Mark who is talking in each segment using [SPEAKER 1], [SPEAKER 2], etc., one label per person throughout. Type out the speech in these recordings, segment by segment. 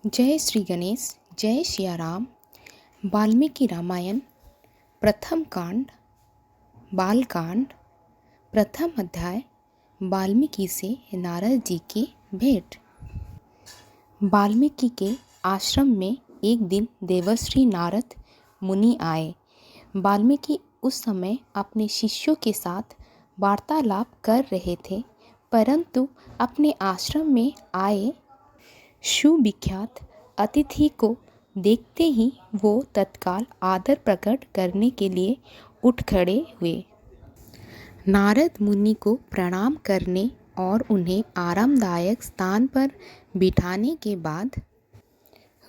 [SPEAKER 1] जय श्री गणेश। जय सिया राम। वाल्मीकि रामायण प्रथम कांड बालकांड प्रथम अध्याय वाल्मीकि से नारद जी की भेंट। वाल्मीकि के आश्रम में एक दिन देवर्षि नारद मुनि आए। वाल्मीकि उस समय अपने शिष्यों के साथ वार्तालाप कर रहे थे, परंतु अपने आश्रम में आए सुविख्यात अतिथि को देखते ही वो तत्काल आदर प्रकट करने के लिए उठ खड़े हुए। नारद मुनि को प्रणाम करने और उन्हें आरामदायक स्थान पर बिठाने के बाद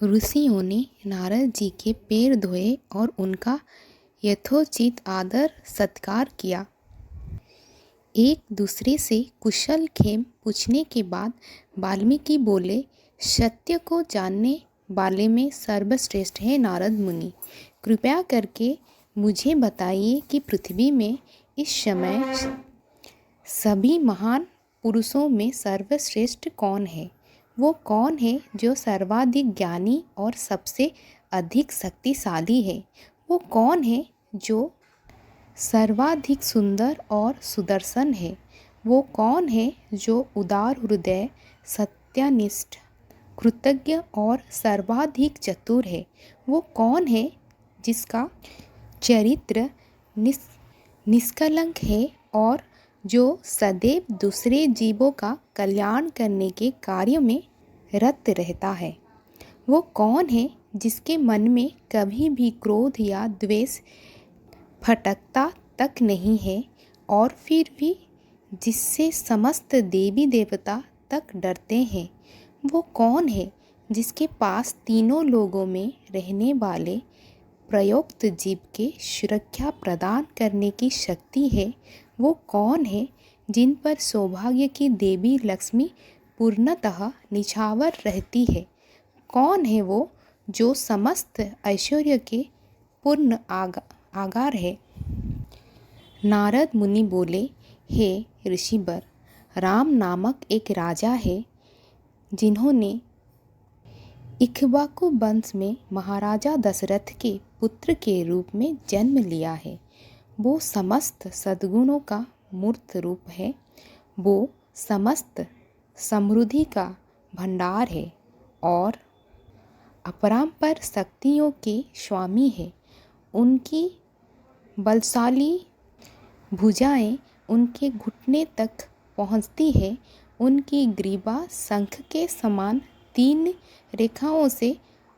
[SPEAKER 1] ऋषियों ने नारद जी के पैर धोए और उनका यथोचित आदर सत्कार किया। एक दूसरे से कुशल क्षेम पूछने के बाद वाल्मीकि बोले, सत्य को जानने वाले में सर्वश्रेष्ठ है नारद मुनि। कृपया करके मुझे बताइए कि पृथ्वी में इस समय सभी महान पुरुषों में सर्वश्रेष्ठ कौन है? वो कौन है जो सर्वाधिक ज्ञानी और सबसे अधिक शक्तिशाली है? वो कौन है जो सर्वाधिक सुंदर और सुदर्शन है? वो कौन है जो उदार हृदय, सत्यनिष्ठ, कृतज्ञ और सर्वाधिक चतुर है? वो कौन है जिसका चरित्र निष्कलंक है और जो सदैव दूसरे जीवों का कल्याण करने के कार्य में रत रहता है? वो कौन है जिसके मन में कभी भी क्रोध या द्वेष फटकता तक नहीं है और फिर भी जिससे समस्त देवी देवता तक डरते हैं? वो कौन है जिसके पास तीनों लोगों में रहने वाले प्रयुक्त जीव के सुरक्षा प्रदान करने की शक्ति है? वो कौन है जिन पर सौभाग्य की देवी लक्ष्मी पूर्णतः निछावर रहती है? कौन है वो जो समस्त ऐश्वर्य के पूर्ण आगार है? नारद मुनि बोले, हे ऋषिवर, राम नामक एक राजा है जिन्होंने इक्ष्वाकु वंश में महाराजा दशरथ के पुत्र के रूप में जन्म लिया है। वो समस्त सद्गुणों का मूर्त रूप है। वो समस्त समृद्धि का भंडार है और अपरंपार शक्तियों के स्वामी है। उनकी बलशाली भुजाएं उनके घुटने तक पहुंचती है। उनकी ग्रीवा शंख के समान 3 रेखाओं से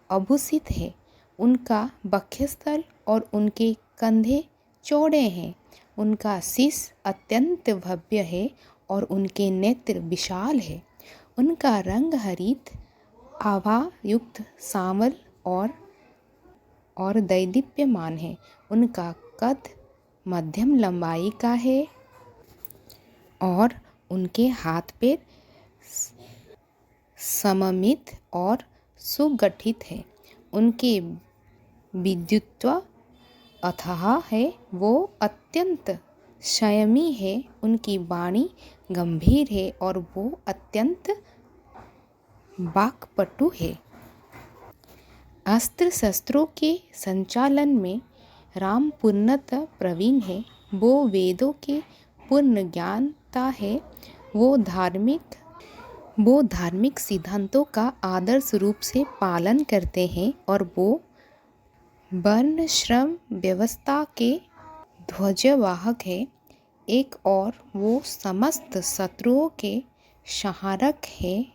[SPEAKER 1] आभूषित है। उनका वक्षस्थल और उनके कंधे चौड़े हैं। उनका शीश अत्यंत भव्य है और उनके नेत्र विशाल है। उनका रंग हरित आभा युक्त सांवल और दैदीप्यमान है। उनका कद मध्यम लंबाई का है और उनके हाथ पैर सममित और सुगठित है। उनके विद्युत्व अथाह है। वो अत्यंत संयमी है। उनकी वाणी गंभीर है और वो अत्यंत वाक्पटु है। अस्त्र शस्त्रों के संचालन में राम पूर्णतः प्रवीण है। वो वेदों के पूर्ण ज्ञाता है। वो धार्मिक सिद्धांतों का आदर्श रूप से पालन करते हैं और वो वर्णाश्रम व्यवस्था के ध्वजवाहक है। एक और वो समस्त शत्रुओं के संहारक है,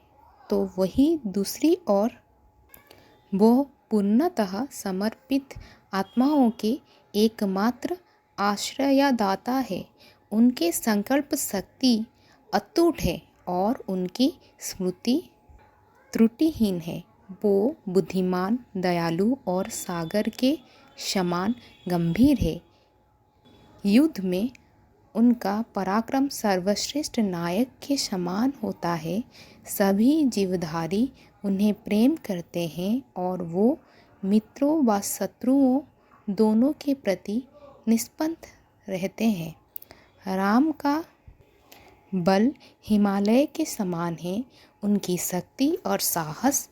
[SPEAKER 1] तो वही दूसरी ओर वो पूर्णतः समर्पित आत्माओं के एकमात्र आश्रयदाता है। उनके संकल्प शक्ति अटूट है और उनकी स्मृति त्रुटिहीन है। वो बुद्धिमान, दयालु और सागर के समान गंभीर है। युद्ध में उनका पराक्रम सर्वश्रेष्ठ नायक के समान होता है। सभी जीवधारी उन्हें प्रेम करते हैं और वो मित्रों व शत्रुओं दोनों के प्रति निष्पक्ष रहते हैं। राम का बल हिमालय के समान है। उनकी शक्ति और साहस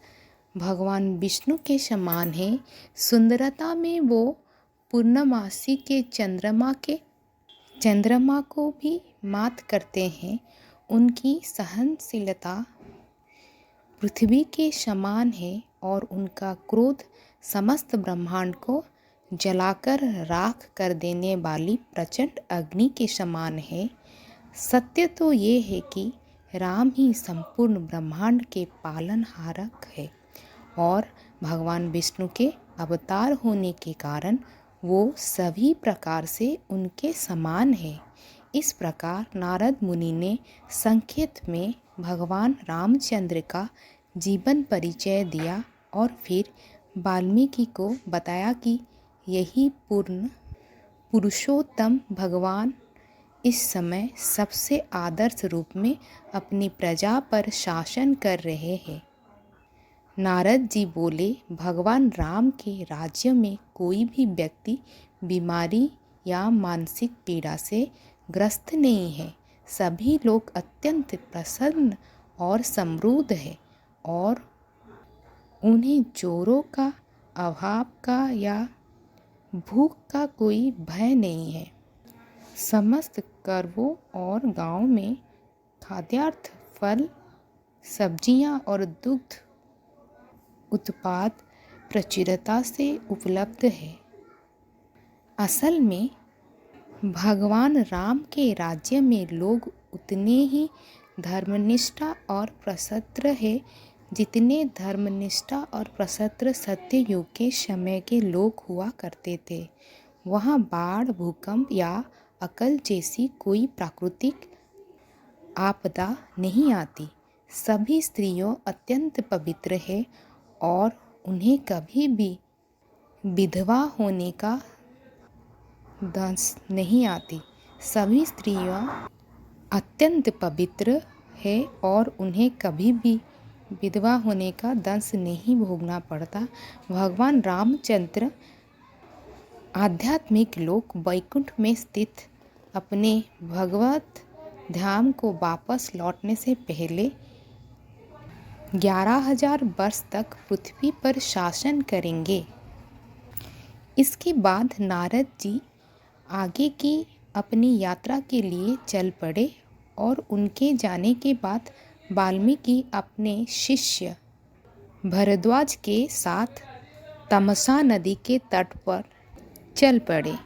[SPEAKER 1] भगवान विष्णु के समान है। सुंदरता में वो पूर्णमासी के चंद्रमा को भी मात करते हैं। उनकी सहनशीलता पृथ्वी के समान है और उनका क्रोध समस्त ब्रह्मांड को जलाकर राख कर देने वाली प्रचंड अग्नि के समान है। सत्य तो ये है कि राम ही संपूर्ण ब्रह्मांड के पालनहारक है और भगवान विष्णु के अवतार होने के कारण वो सभी प्रकार से उनके समान है। इस प्रकार नारद मुनि ने संक्षेप में भगवान रामचंद्र का जीवन परिचय दिया और फिर वाल्मीकि को बताया कि यही पूर्ण पुरुषोत्तम भगवान इस समय सबसे आदर्श रूप में अपनी प्रजा पर शासन कर रहे हैं। नारद जी बोले, भगवान राम के राज्य में कोई भी व्यक्ति बीमारी या मानसिक पीड़ा से ग्रस्त नहीं है। सभी लोग अत्यंत प्रसन्न और समृद्ध हैं और उन्हें जोरों का, अभाव का या भूख का कोई भय नहीं है। समस्त कस्बों और गांवों में खाद्यार्थ, फल, सब्जियां और दुग्ध उत्पाद प्रचुरता से उपलब्ध है। असल में भगवान राम के राज्य में लोग उतने ही धर्मनिष्ठा और प्रसन्न है जितने धर्मनिष्ठा और प्रसन्न सत्ययुग के समय के लोग हुआ करते थे। वहाँ बाढ़, भूकंप या अकाल जैसी कोई प्राकृतिक आपदा नहीं आती। सभी स्त्रियों अत्यंत पवित्र है और उन्हें कभी भी विधवा होने का दंश नहीं आती। सभी स्त्रियां अत्यंत पवित्र है और उन्हें कभी भी विधवा होने का दंश नहीं भोगना पड़ता। भगवान रामचंद्र आध्यात्मिक लोक वैकुंठ में स्थित अपने भगवत धाम को वापस लौटने से पहले 11,000 वर्ष तक पृथ्वी पर शासन करेंगे। इसके बाद नारद जी आगे की अपनी यात्रा के लिए चल पड़े और उनके जाने के बाद वाल्मीकि अपने शिष्य भरद्वाज के साथ तमसा नदी के तट पर चल पड़े।